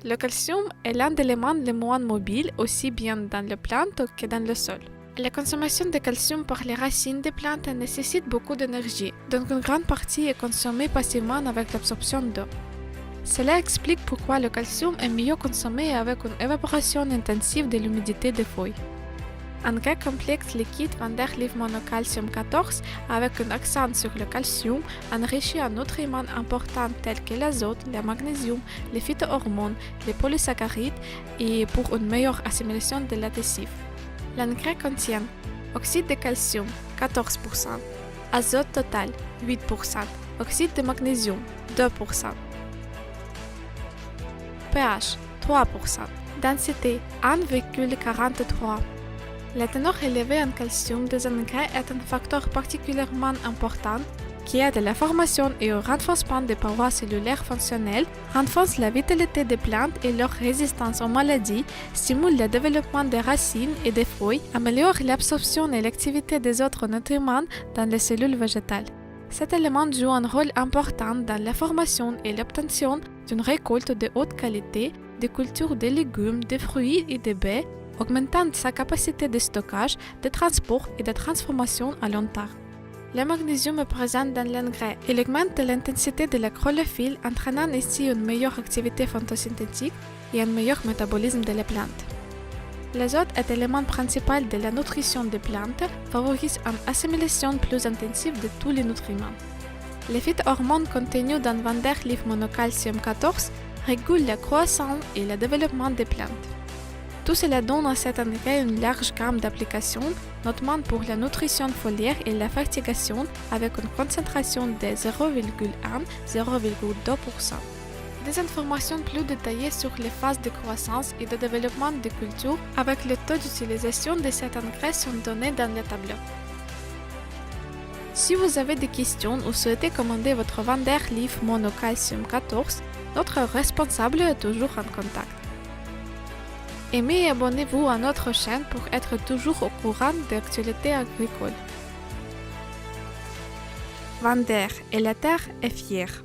Le calcium est l'un des éléments les moins mobiles, aussi bien dans les plantes que dans le sol. La consommation de calcium par les racines des plantes nécessite beaucoup d'énergie, donc une grande partie est consommée passivement avec l'absorption d'eau. Cela explique pourquoi le calcium est mieux consommé avec une évaporation intensive de l'humidité des feuilles. Un grès complexe liquide Van der Leef monocalcium 14 avec un accent sur le calcium enrichi en nutriments importants tels que l'azote, le magnésium, les phytohormones, les polysaccharides et pour une meilleure assimilation de l'adhésif. L'engrais contient oxyde de calcium 14%, azote total 8%, oxyde de magnésium 2%, pH 3%, densité 1,43. La teneur élevée en calcium des engrais est un facteur particulièrement important qui aide à la formation et au renforcement des parois cellulaires fonctionnelles, renforce la vitalité des plantes et leur résistance aux maladies, stimule le développement des racines et des feuilles, améliore l'absorption et l'activité des autres nutriments dans les cellules végétales. Cet élément joue un rôle important dans la formation et l'obtention d'une récolte de haute qualité, de cultures de légumes, de fruits et de baies, augmentant sa capacité de stockage, de transport et de transformation à long terme. Le magnésium est présent dans l'engrais. Il augmente l'intensité de la chlorophylle, entraînant ainsi une meilleure activité photosynthétique et un meilleur métabolisme de la plante. L'azote est l'élément principal de la nutrition des plantes, favorise une assimilation plus intensive de tous les nutriments. Les phytohormones contenus dans Van der Leef monocalcium 14 régulent la croissance et le développement des plantes. Tout cela donne à cet engrais une large gamme d'applications, notamment pour la nutrition foliaire et la fertigation, avec une concentration de 0,1-0,2%. Des informations plus détaillées sur les phases de croissance et de développement des cultures avec le taux d'utilisation de cet engrais sont données dans le tableau. Si vous avez des questions ou souhaitez commander votre Van der Leef monocalcium 14, notre responsable est toujours en contact. Aimez et abonnez-vous à notre chaîne pour être toujours au courant des actualités agricoles. Van der et la terre est fière.